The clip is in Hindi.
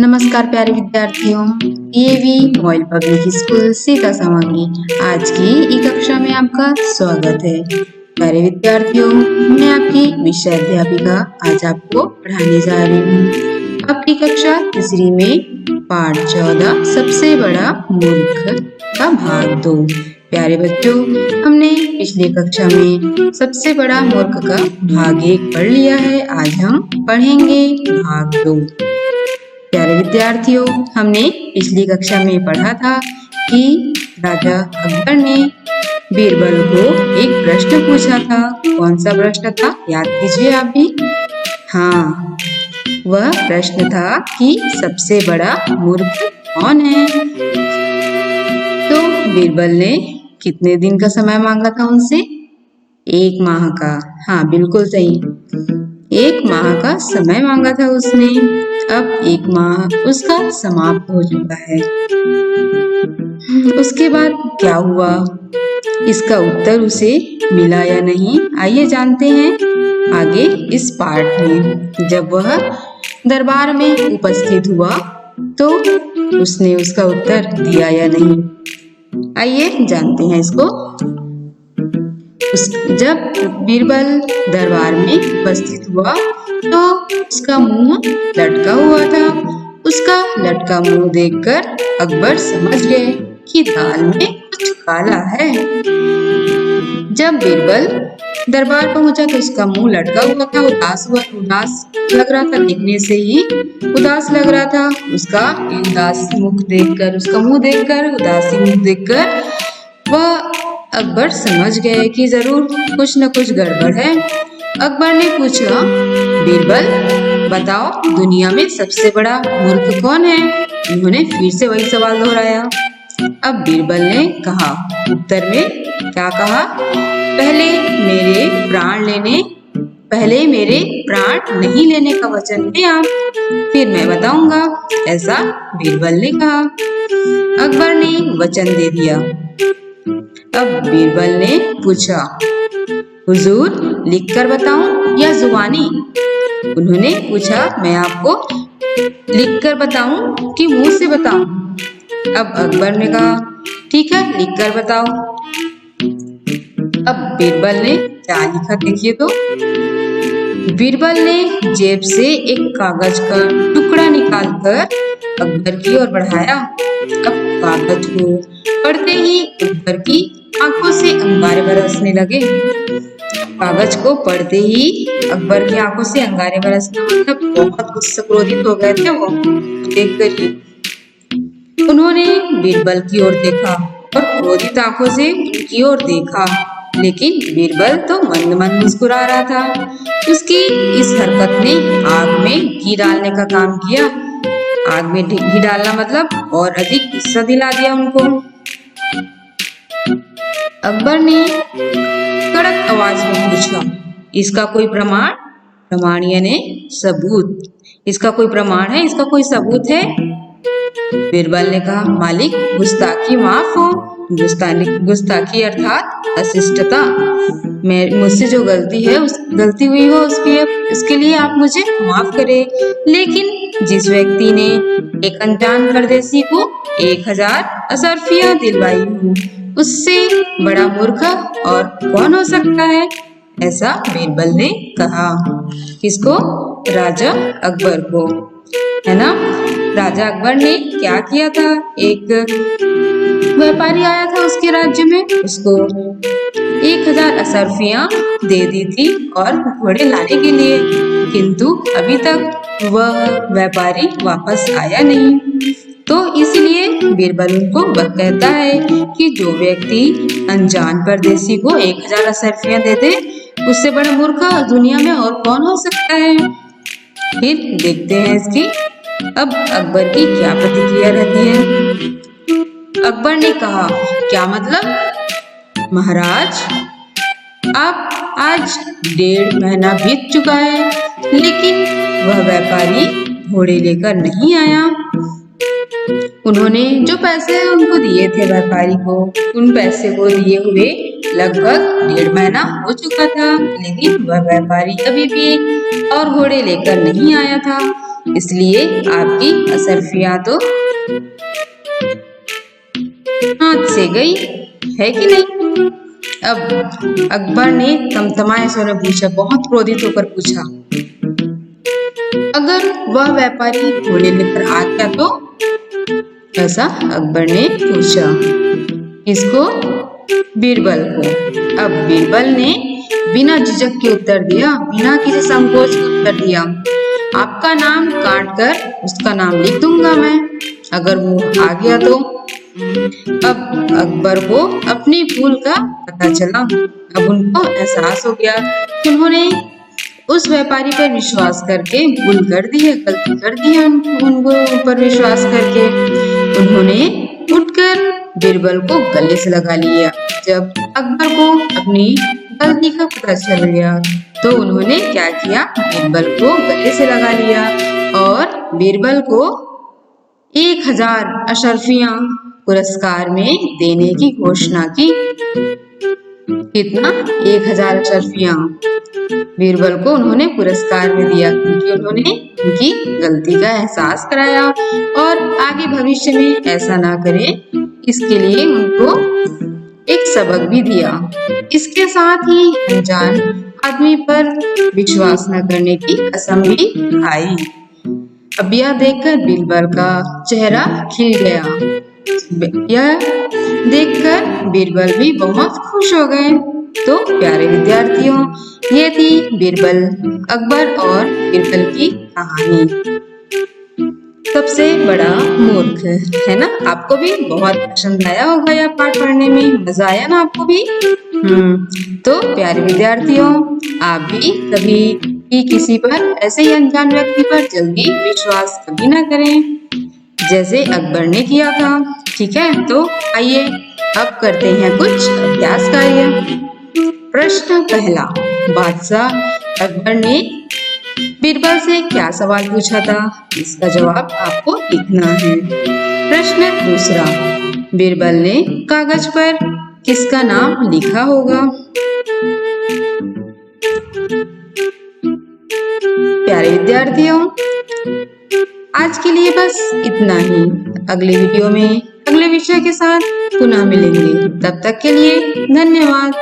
नमस्कार प्यारे विद्यार्थियों, पीएवी मॉडल पब्लिक स्कूल सीता समांगी आज की ई कक्षा में आपका स्वागत है। प्यारे विद्यार्थियों, मैं आपकी विषय अध्यापिका आज आपको पढ़ाने जा रही हूँ। आपकी कक्षा तीसरी में पाठ 14 सबसे बड़ा मूर्ख का भाग 2। प्यारे बच्चों, हमने पिछली कक्षा में सबसे बड़ा मूर्ख का भाग 1 पढ़ लिया है। आज हम पढ़ेंगे भाग 2। प्यारे विद्यार्थियों, हमने पिछली कक्षा में पढ़ा था कि राजा अकबर ने बीरबल को एक प्रश्न पूछा था। कौन सा प्रश्न था, याद कीजिए आप भी। हाँ, वह प्रश्न था कि सबसे बड़ा मूर्ख कौन है। तो बीरबल ने कितने दिन का समय मांगा था उनसे? 1 माह का। हाँ, बिल्कुल सही, 1 माह का समय मांगा था उसने। अब 1 माह उसका समाप्त हो चुका है। उसके बाद क्या हुआ, इसका उत्तर उसे मिला या नहीं, आइए जानते हैं आगे इस पाठ में। जब वह दरबार में उपस्थित हुआ तो उसने उसका उत्तर दिया या नहीं, आइए जानते हैं इसको। जब बीरबल दरबार में उपस्थित हुआ तो उसका मुंह लटका हुआ था। उसका लटका मुंह देखकर अकबर समझ गए कि दाल में कुछ काला है। जब बीरबल दरबार पहुंचा तो उसका मुंह लटका हुआ था, उदास लग रहा था, दिखने से ही उदास लग रहा था। उसका उदासी मुख देखकर, उसका मुंह देखकर, उदासी मुख देखकर वह अकबर समझ गए कि जरूर कुछ न कुछ गड़बड़ है। अकबर ने पूछा, बीरबल बताओ, दुनिया में सबसे बड़ा मूर्ख कौन है? उन्होंने फिर से वही सवाल दोहराया। अब बीरबल ने कहा, उत्तर में क्या कहा, पहले मेरे प्राण नहीं लेने का वचन दे आप, फिर मैं बताऊंगा, ऐसा बीरबल ने कहा। अकबर ने वचन दे दिया। अब बीरबल ने पूछा, हुजूर लिखकर बताऊं या जुबानी? उन्होंने पूछा, मैं आपको लिखकर बताऊं कि मुंह से बताऊं? अब अकबर ने कहा, ठीक है, लिखकर बताओ। अब बीरबल ने क्या लिखा देखिए तो। बीरबल ने जेब से एक कागज का टुकड़ा निकालकर अकबर की ओर बढ़ाया। अब कागज को पढ़ते ही अकबर की आंखों से अंगारे बरसने लगे। कागज को पढ़ते ही अकबर की आंखों से अंगारे बरसना मतलब बहुत गुस्सा क्रोधित हो गए थे वो देखकर ही। उन्होंने बीरबल की ओर देखा और क्रोधित आंखों से उनकी ओर देखा, लेकिन बीरबल तो मंद मंद मुस्कुरा रहा था। उसकी इस हरकत ने आग में घी डालने का काम किया। आग में घी डालना मतलब और अधिक गुस्सा दिला दिया उनको। अकबर ने कड़क आवाज में पूछा, इसका कोई प्रमाण यानी सबूत, इसका कोई प्रमाण है, इसका कोई सबूत है? बीरबल ने कहा, मालिक गुस्ताखी माफ हो। गुस्ताखी अर्थात अशिष्टता, मुझसे जो गलती हुई हो उसके लिए आप मुझे माफ करें। लेकिन जिस व्यक्ति ने एक अनजान परदेसी को 1000 असरफियां दिलवाई हो, उससे बड़ा मूर्ख और कौन हो सकता है? ऐसा बीरबल ने कहा। किसको? राजा अकबर को, है ना। राजा अकबर ने क्या किया था, एक व्यापारी आया था उसके राज्य में, उसको 1000 असरफियां दे दी थी और घोड़े लाने के लिए, किंतु अभी तक वह व्यापारी वापस आया नहीं। तो इसलिए बीरबल उनको वह कहता है कि जो व्यक्ति अनजान परदेसी को 1000 असरफियां दे दे, उससे बड़ा मूर्ख दुनिया में और कौन हो सकता है। फिर देखते हैं इसकी अब अकबर की क्या प्रतिक्रिया रहती है। अकबर ने कहा, क्या मतलब? महाराज, आप आज 1.5 महीना बीत चुका है, लेकिन वह व्यापारी घोड़े लेकर नहीं आया। उन्होंने जो पैसे उनको दिए थे व्यापारी को, उन पैसे को दिए हुए लगभग 1.5 महीना हो चुका था, लेकिन वह व्यापारी अभी भी और घोड़े लेकर नहीं आया था। इसलिए आपकी असरफियां तो हाथ से गई, है कि नहीं? अब अकबर ने तमतमाए स्वर में पूछा, बहुत क्रोधित होकर पूछा, अगर वह व्यापारी घोड़े लेकर आ गया तो? ऐसा अकबर ने पूछा। किसको? बीरबल को। अब बीरबल ने बिना झिझक के उत्तर दिया, बिना किसी संकोच के उत्तर दिया, आपका नाम काट कर उसका नाम लिख दूंगा मैं, अगर वो आ गया तो। अब अकबर को अपनी भूल का पता चला। अब उनको एहसास हो गया कि उन्होंने उस व्यापारी पर विश्वास करके भूल कर दी है, गलती कर दी है उनको ऊपर विश्वास करके। उन्होंने उठकर बीरबल को गले से लगा लिया। जब अकबर को अपनी गलती का पता चल गया तो उन्होंने क्या किया, बीरबल को गले से लगा लिया और बीरबल को 1000 अशर्फियां पुरस्कार में देने की घोषणा की। कितना? 1000 अशर्फियां बीरबल को उन्होंने पुरस्कार में दिया, क्योंकि उन्होंने उनकी गलती का एहसास कराया और आगे भविष्य में ऐसा ना करे, इसके लिए उनको एक सबक भी दिया। इसके साथ ही अनजान आदमी पर विश्वास न करने की कसम भी खाई। अब यह देखकर बीरबल का चेहरा खिल गया। यह देखकर बीरबल भी बहुत खुश हो गए। तो प्यारे विद्यार्थियों, ये थी बीरबल, अकबर और बीरबल की कहानी। सबसे बड़ा मूर्ख, है ना? आपको भी बहुत पसंद आया होगा यह पाठ पढ़ने में, मजा आया ना आपको भी? तो प्यारे विद्यार्थियों, आप भी कभी भी किसी पर, ऐसे ही अनजान व्यक्ति पर जल्दी विश्वास कभी ना करें, जैसे अकबर ने किया था। ठीक है, तो आइए अब करते हैं कुछ अभ्यास कार्य। प्रश्न पहला, बादशाह अकबर ने बीरबल से क्या सवाल पूछा था? इसका जवाब आपको लिखना है। प्रश्न दूसरा, बीरबल ने कागज पर किसका नाम लिखा होगा? प्यारे विद्यार्थियों, आज के लिए बस इतना ही। अगले वीडियो में अगले विषय के साथ पुनः मिलेंगे। तब तक के लिए धन्यवाद।